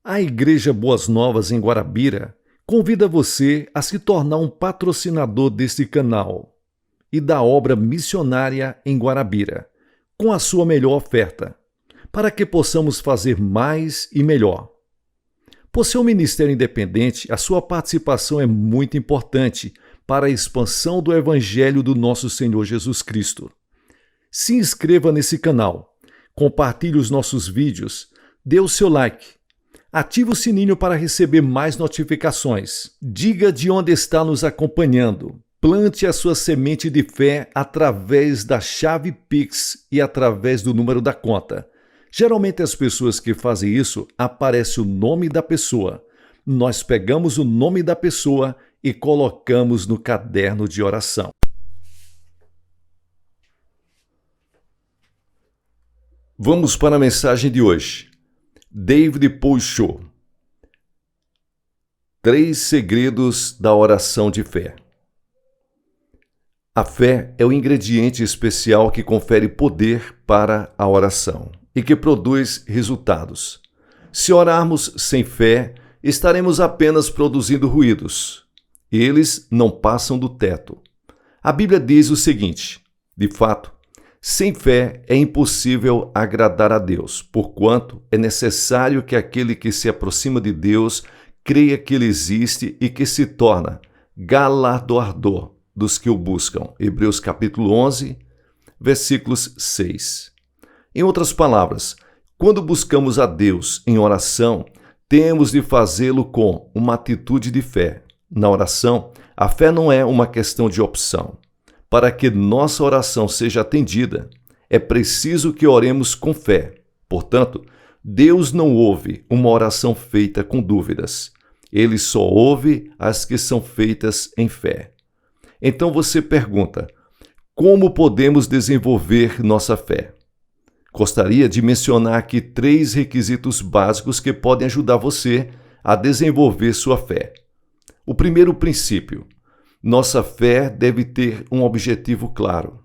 A Igreja Boas Novas em Guarabira convida você a se tornar um patrocinador deste canal e da obra missionária em Guarabira, com a sua melhor oferta, para que possamos fazer mais e melhor. Por ser um ministério independente, a sua participação é muito importante para a expansão do Evangelho do nosso Senhor Jesus Cristo. Se inscreva nesse canal, compartilhe os nossos vídeos, dê o seu like, ative o sininho para receber mais notificações, diga de onde está nos acompanhando, plante a sua semente de fé através da chave Pix e através do número da conta. Geralmente as pessoas que fazem isso, aparece o nome da pessoa. Nós pegamos o nome da pessoa e colocamos no caderno de oração. Vamos para a mensagem de hoje. David Pouchot. 3 segredos da oração de fé. A fé é o ingrediente especial que confere poder para a oração e que produz resultados. Se orarmos sem fé, estaremos apenas produzindo ruídos. Eles não passam do teto. A Bíblia diz o seguinte: de fato, sem fé é impossível agradar a Deus, porquanto é necessário que aquele que se aproxima de Deus creia que Ele existe e que se torna galardoador dos que o buscam. Hebreus capítulo 11, versículos 6. Em outras palavras, quando buscamos a Deus em oração, temos de fazê-lo com uma atitude de fé. Na oração, a fé não é uma questão de opção. Para que nossa oração seja atendida, é preciso que oremos com fé. Portanto, Deus não ouve uma oração feita com dúvidas. Ele só ouve as que são feitas em fé. Então você pergunta: como podemos desenvolver nossa fé? Gostaria de mencionar aqui 3 requisitos básicos que podem ajudar você a desenvolver sua fé. O primeiro princípio: nossa fé deve ter um objetivo claro.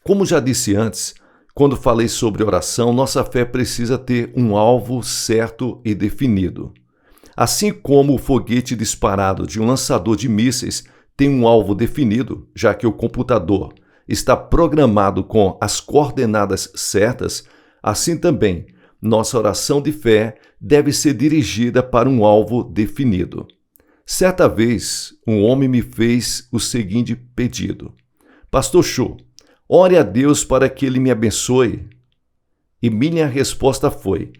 Como já disse antes, quando falei sobre oração, nossa fé precisa ter um alvo certo e definido. Assim como o foguete disparado de um lançador de mísseis tem um alvo definido, já que o computador está programado com as coordenadas certas, assim também nossa oração de fé deve ser dirigida para um alvo definido. Certa vez, um homem me fez o seguinte pedido: Pastor Cho, ore a Deus para que Ele me abençoe. E minha resposta foi: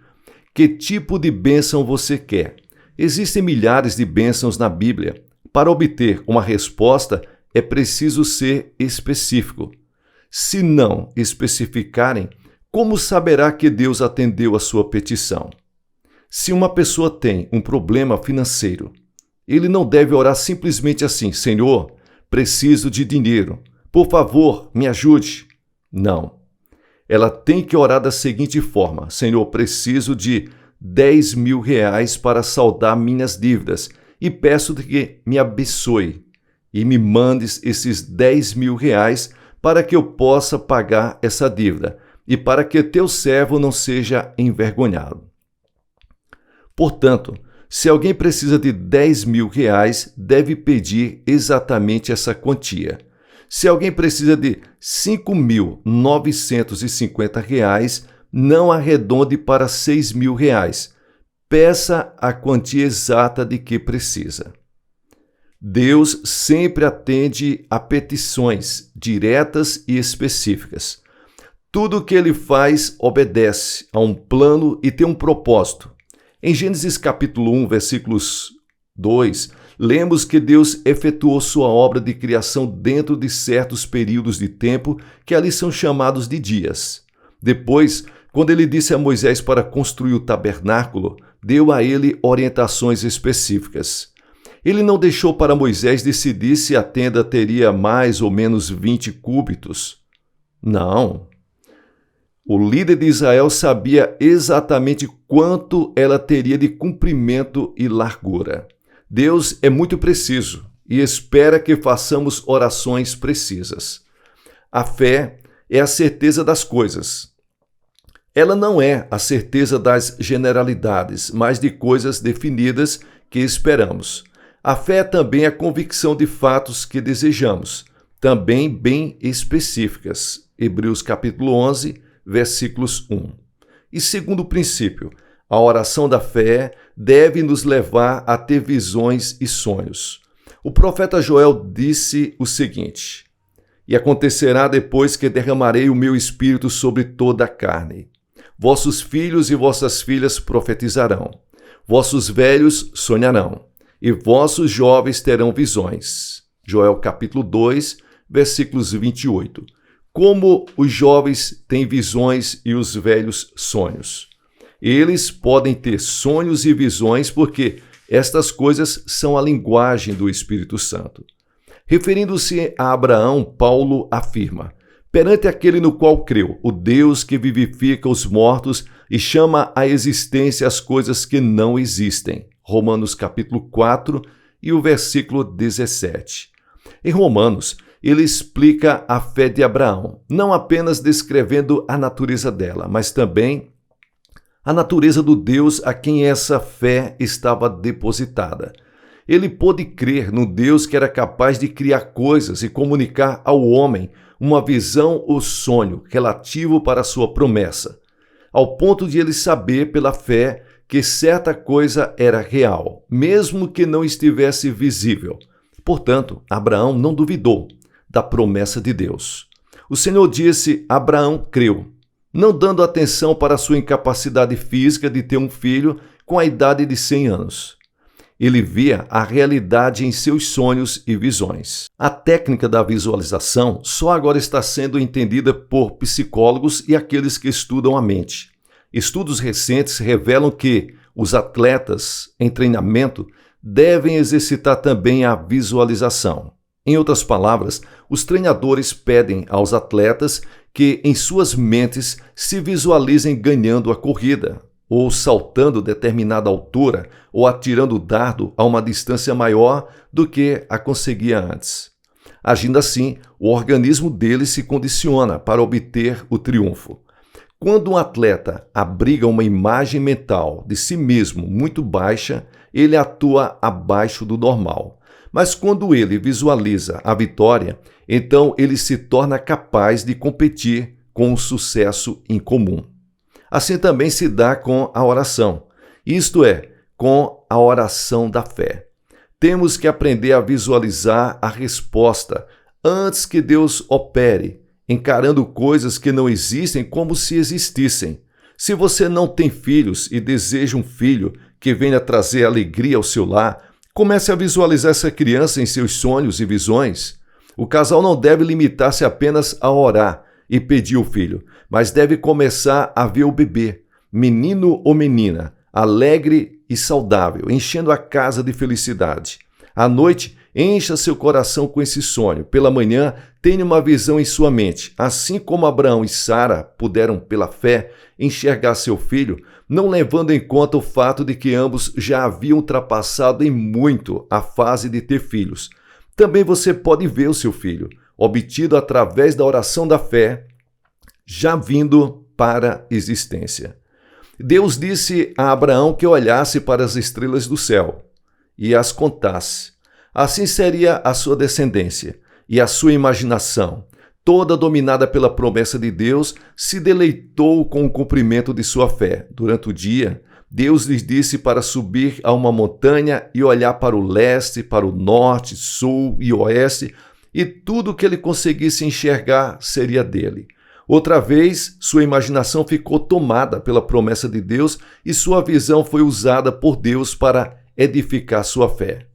que tipo de bênção você quer? Existem milhares de bênçãos na Bíblia. Para obter uma resposta, é preciso ser específico. Se não especificarem, como saberá que Deus atendeu a sua petição? Se uma pessoa tem um problema financeiro, ele não deve orar simplesmente assim: Senhor, preciso de dinheiro, por favor, me ajude. Não. Ela tem que orar da seguinte forma: Senhor, preciso de 10 mil reais para saldar minhas dívidas e peço que me abençoe e me mandes esses 10 mil reais para que eu possa pagar essa dívida e para que teu servo não seja envergonhado. Portanto, se alguém precisa de 10 mil reais, deve pedir exatamente essa quantia. Se alguém precisa de 5.950 reais, não arredonde para 6 mil reais. Peça a quantia exata de que precisa. Deus sempre atende a petições diretas e específicas. Tudo o que Ele faz obedece a um plano e tem um propósito. Em Gênesis capítulo 1, versículos 2, lemos que Deus efetuou sua obra de criação dentro de certos períodos de tempo que ali são chamados de dias. Depois, quando Ele disse a Moisés para construir o tabernáculo, deu a ele orientações específicas. Ele não deixou para Moisés decidir se a tenda teria mais ou menos 20 cúbitos. Não. O líder de Israel sabia exatamente quanto ela teria de comprimento e largura. Deus é muito preciso e espera que façamos orações precisas. A fé é a certeza das coisas. Ela não é a certeza das generalidades, mas de coisas definidas que esperamos. A fé é também a convicção de fatos que desejamos, também bem específicas. Hebreus capítulo 11, versículos 1. E segundo princípio, a oração da fé deve nos levar a ter visões e sonhos. O profeta Joel disse o seguinte: E acontecerá depois que derramarei o meu espírito sobre toda a carne. Vossos filhos e vossas filhas profetizarão, vossos velhos sonharão, e vossos jovens terão visões. Joel capítulo 2, versículos 28. Como os jovens têm visões e os velhos sonhos. Eles podem ter sonhos e visões porque estas coisas são a linguagem do Espírito Santo. Referindo-se a Abraão, Paulo afirma: perante aquele no qual creu, o Deus que vivifica os mortos e chama à existência as coisas que não existem. Romanos capítulo 4 e o versículo 17. Em Romanos, ele explica a fé de Abraão, não apenas descrevendo a natureza dela, mas também a natureza do Deus a quem essa fé estava depositada. Ele pôde crer no Deus que era capaz de criar coisas e comunicar ao homem uma visão ou sonho relativo para a sua promessa, ao ponto de ele saber pela fé que certa coisa era real, mesmo que não estivesse visível. Portanto, Abraão não duvidou da promessa de Deus. O Senhor disse: Abraão creu, não dando atenção para a sua incapacidade física de ter um filho com a idade de 100 anos. Ele via a realidade em seus sonhos e visões. A técnica da visualização só agora está sendo entendida por psicólogos e aqueles que estudam a mente. Estudos recentes revelam que os atletas em treinamento devem exercitar também a visualização. Em outras palavras, os treinadores pedem aos atletas que em suas mentes se visualizem ganhando a corrida, ou saltando determinada altura, ou atirando o dardo a uma distância maior do que a conseguia antes. Agindo assim, o organismo dele se condiciona para obter o triunfo. Quando um atleta abriga uma imagem mental de si mesmo muito baixa, ele atua abaixo do normal. Mas quando ele visualiza a vitória, então ele se torna capaz de competir com um sucesso incomum. Assim também se dá com a oração, isto é, com a oração da fé. Temos que aprender a visualizar a resposta antes que Deus opere, encarando coisas que não existem como se existissem. Se você não tem filhos e deseja um filho que venha trazer alegria ao seu lar, comece a visualizar essa criança em seus sonhos e visões. O casal não deve limitar-se apenas a orar e pedir o filho, mas deve começar a ver o bebê, menino ou menina, alegre e saudável, enchendo a casa de felicidade. À noite, encha seu coração com esse sonho. Pela manhã, tenha uma visão em sua mente. Assim como Abraão e Sara puderam, pela fé, enxergar seu filho, não levando em conta o fato de que ambos já haviam ultrapassado em muito a fase de ter filhos. Também você pode ver o seu filho, obtido através da oração da fé, já vindo para a existência. Deus disse a Abraão que olhasse para as estrelas do céu e as contasse. Assim seria a sua descendência, e a sua imaginação, toda dominada pela promessa de Deus, se deleitou com o cumprimento de sua fé. Durante o dia, Deus lhes disse para subir a uma montanha e olhar para o leste, para o norte, sul e oeste, e tudo que ele conseguisse enxergar seria dele. Outra vez, sua imaginação ficou tomada pela promessa de Deus e sua visão foi usada por Deus para edificar sua fé.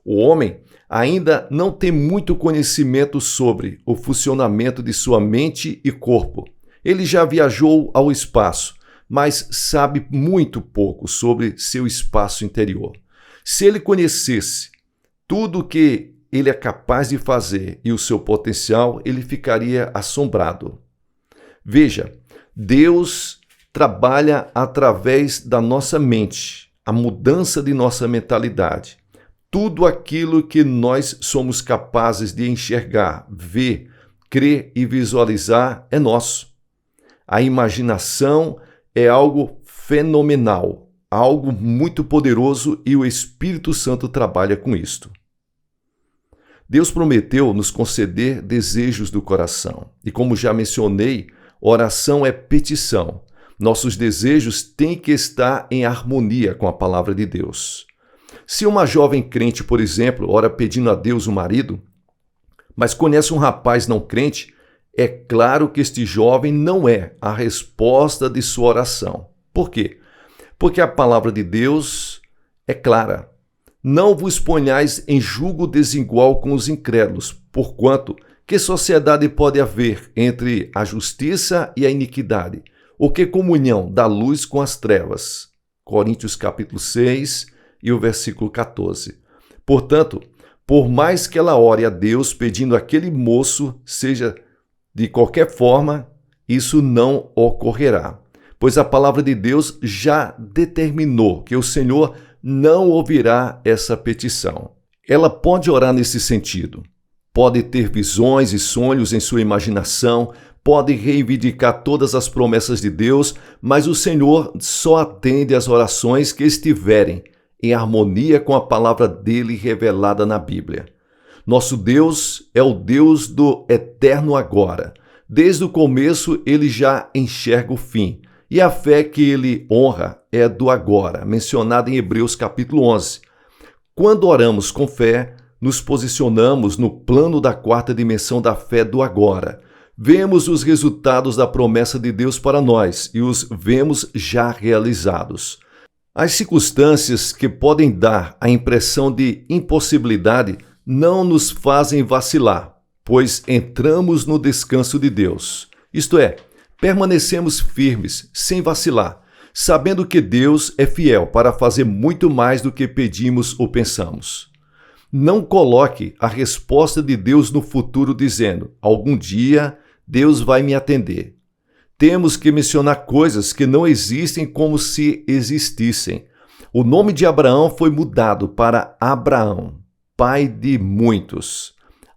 O homem ainda não tem muito conhecimento sobre o funcionamento de sua mente e corpo. Ele já viajou ao espaço, mas sabe muito pouco sobre seu espaço interior. Se ele conhecesse tudo o que ele é capaz de fazer e o seu potencial, ele ficaria assombrado. Veja, Deus trabalha através da nossa mente, a mudança de nossa mentalidade. Tudo aquilo que nós somos capazes de enxergar, ver, crer e visualizar é nosso. A imaginação é algo fenomenal, algo muito poderoso e o Espírito Santo trabalha com isto. Deus prometeu nos conceder desejos do coração. E como já mencionei, oração é petição. Nossos desejos têm que estar em harmonia com a palavra de Deus. Se uma jovem crente, por exemplo, ora pedindo a Deus um marido, mas conhece um rapaz não crente, é claro que este jovem não é a resposta de sua oração. Por quê? Porque a palavra de Deus é clara. Não vos ponhais em julgo desigual com os incrédulos, porquanto que sociedade pode haver entre a justiça e a iniquidade? Ou que comunhão da luz com as trevas? Coríntios capítulo 6 e o versículo 14. Portanto, por mais que ela ore a Deus pedindo aquele moço, seja de qualquer forma, isso não ocorrerá, pois a palavra de Deus já determinou que o Senhor não ouvirá essa petição. Ela pode orar nesse sentido, pode ter visões e sonhos em sua imaginação, pode reivindicar todas as promessas de Deus, mas o Senhor só atende às orações que estiverem em harmonia com a palavra dele revelada na Bíblia. Nosso Deus é o Deus do eterno agora. Desde o começo ele já enxerga o fim. E a fé que ele honra é do agora, mencionada em Hebreus capítulo 11. Quando oramos com fé, nos posicionamos no plano da quarta dimensão da fé do agora. Vemos os resultados da promessa de Deus para nós e os vemos já realizados. As circunstâncias que podem dar a impressão de impossibilidade não nos fazem vacilar, pois entramos no descanso de Deus. Isto é, permanecemos firmes, sem vacilar, sabendo que Deus é fiel para fazer muito mais do que pedimos ou pensamos. Não coloque a resposta de Deus no futuro dizendo, algum dia Deus vai me atender. Temos que mencionar coisas que não existem como se existissem. O nome de Abraão foi mudado para Abraão, pai de muitos,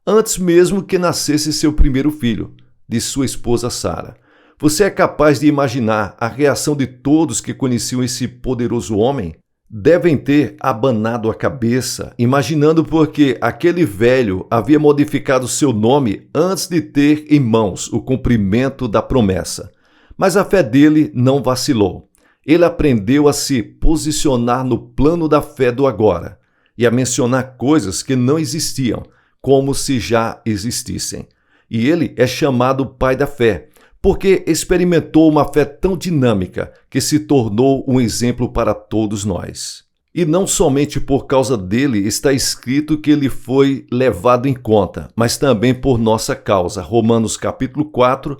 antes mesmo que nascesse seu primeiro filho, de sua esposa Sara. Você é capaz de imaginar a reação de todos que conheciam esse poderoso homem? Devem ter abanado a cabeça, imaginando porque aquele velho havia modificado seu nome antes de ter em mãos o cumprimento da promessa. Mas a fé dele não vacilou. Ele aprendeu a se posicionar no plano da fé do agora e a mencionar coisas que não existiam, como se já existissem. E ele é chamado pai da fé, porque experimentou uma fé tão dinâmica que se tornou um exemplo para todos nós. E não somente por causa dele está escrito que ele foi levado em conta, mas também por nossa causa. Romanos capítulo 4,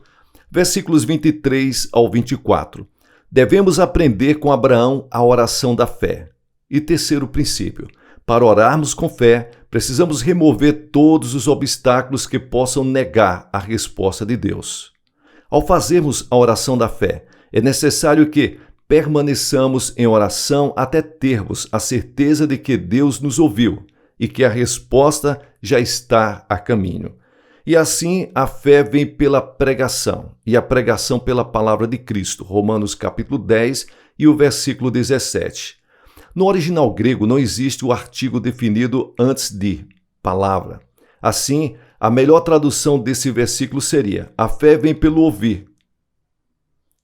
versículos 23 ao 24. Devemos aprender com Abraão a oração da fé. E terceiro princípio, para orarmos com fé, precisamos remover todos os obstáculos que possam negar a resposta de Deus. Ao fazermos a oração da fé, é necessário que permaneçamos em oração até termos a certeza de que Deus nos ouviu e que a resposta já está a caminho. E assim a fé vem pela pregação, e a pregação pela palavra de Cristo. Romanos capítulo 10 e o versículo 17. No original grego não existe o artigo definido antes de palavra. Assim, a melhor tradução desse versículo seria: a fé vem pelo ouvir,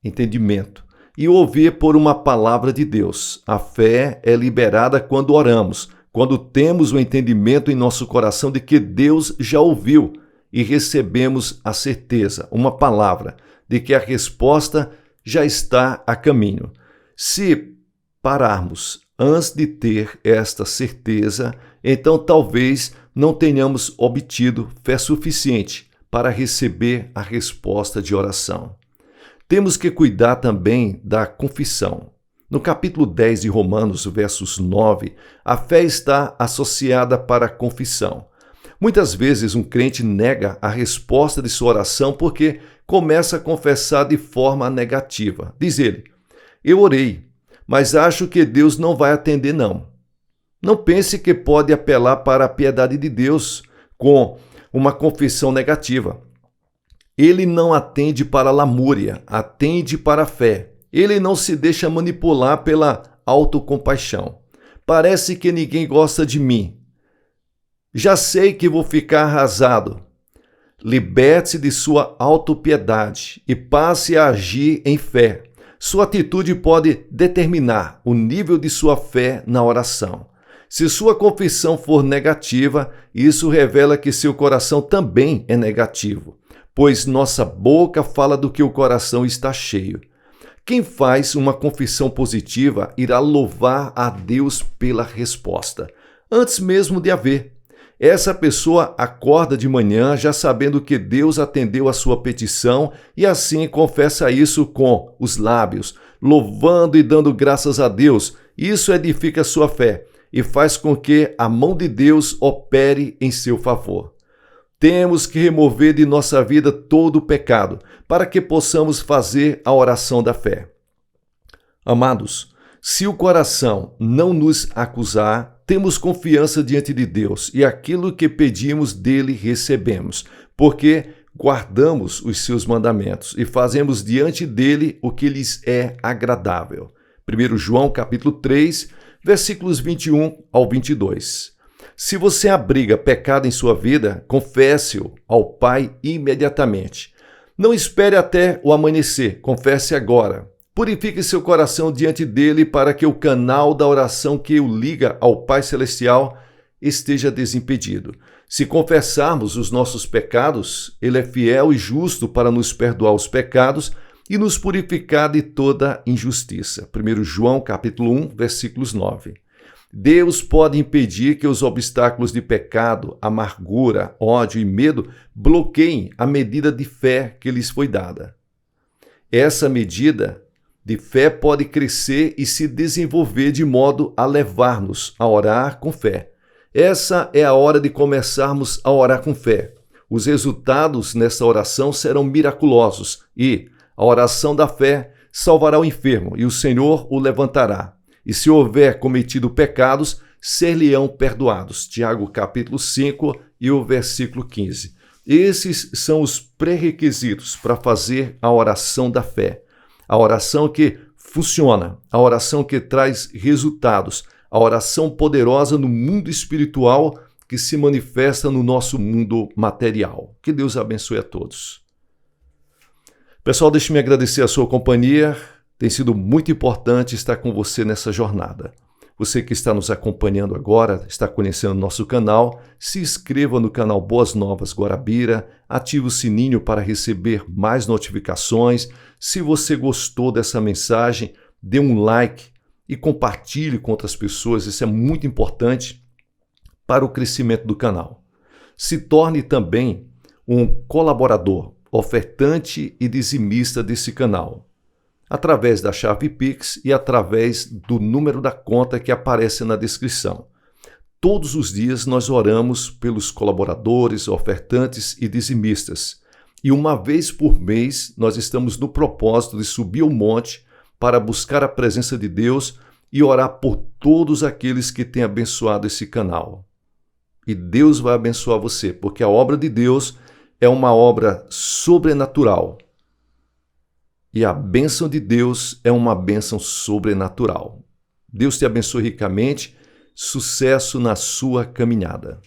entendimento, e ouvir por uma palavra de Deus. A fé é liberada quando oramos, quando temos o entendimento em nosso coração de que Deus já ouviu e recebemos a certeza, uma palavra, de que a resposta já está a caminho. Se pararmos antes de ter esta certeza, então talvez não tenhamos obtido fé suficiente para receber a resposta de oração. Temos que cuidar também da confissão. No capítulo 10 de Romanos, versos 9, a fé está associada para a confissão. Muitas vezes um crente nega a resposta de sua oração porque começa a confessar de forma negativa. Diz ele: eu orei, mas acho que Deus não vai atender não. Não pense que pode apelar para a piedade de Deus com uma confissão negativa. Ele não atende para a lamúria, atende para a fé. Ele não se deixa manipular pela autocompaixão. Parece que ninguém gosta de mim. Já sei que vou ficar arrasado. Liberte-se de sua autopiedade e passe a agir em fé. Sua atitude pode determinar o nível de sua fé na oração. Se sua confissão for negativa, isso revela que seu coração também é negativo, pois nossa boca fala do que o coração está cheio. Quem faz uma confissão positiva irá louvar a Deus pela resposta, antes mesmo de haver. Essa pessoa acorda de manhã já sabendo que Deus atendeu a sua petição e assim confessa isso com os lábios, louvando e dando graças a Deus. Isso edifica sua fé e faz com que a mão de Deus opere em seu favor. Temos que remover de nossa vida todo o pecado, para que possamos fazer a oração da fé. Amados, se o coração não nos acusar, temos confiança diante de Deus e aquilo que pedimos dele recebemos, porque guardamos os seus mandamentos e fazemos diante dele o que lhes é agradável. 1 João capítulo 3, versículos 21 ao 22. Se você abriga pecado em sua vida, confesse-o ao Pai imediatamente. Não espere até o amanhecer, confesse agora. Purifique seu coração diante dele para que o canal da oração que o liga ao Pai Celestial esteja desimpedido. Se confessarmos os nossos pecados, ele é fiel e justo para nos perdoar os pecados e nos purificar de toda injustiça. 1 João capítulo 1, versículos 9. Deus pode impedir que os obstáculos de pecado, amargura, ódio e medo bloqueiem a medida de fé que lhes foi dada. Essa medida de fé pode crescer e se desenvolver de modo a levar-nos a orar com fé. Essa é a hora de começarmos a orar com fé. Os resultados nessa oração serão miraculosos e a oração da fé salvará o enfermo e o Senhor o levantará. E se houver cometido pecados, ser-lhe-ão perdoados. Tiago capítulo 5 e o versículo 15. Esses são os pré-requisitos para fazer a oração da fé. A oração que funciona, a oração que traz resultados, a oração poderosa no mundo espiritual que se manifesta no nosso mundo material. Que Deus abençoe a todos. Pessoal, deixe-me agradecer a sua companhia. Tem sido muito importante estar com você nessa jornada. Você que está nos acompanhando agora, está conhecendo nosso canal, se inscreva no canal Boas Novas Guarabira, ative o sininho para receber mais notificações. Se você gostou dessa mensagem, dê um like e compartilhe com outras pessoas. Isso é muito importante para o crescimento do canal. Se torne também um colaborador, ofertante e dizimista desse canal, através da chave Pix e através do número da conta que aparece na descrição. Todos os dias nós oramos pelos colaboradores, ofertantes e dizimistas. E uma vez por mês nós estamos no propósito de subir o monte para buscar a presença de Deus e orar por todos aqueles que têm abençoado esse canal. E Deus vai abençoar você, porque a obra de Deus é uma obra sobrenatural. E a bênção de Deus é uma bênção sobrenatural. Deus te abençoe ricamente. Sucesso na sua caminhada.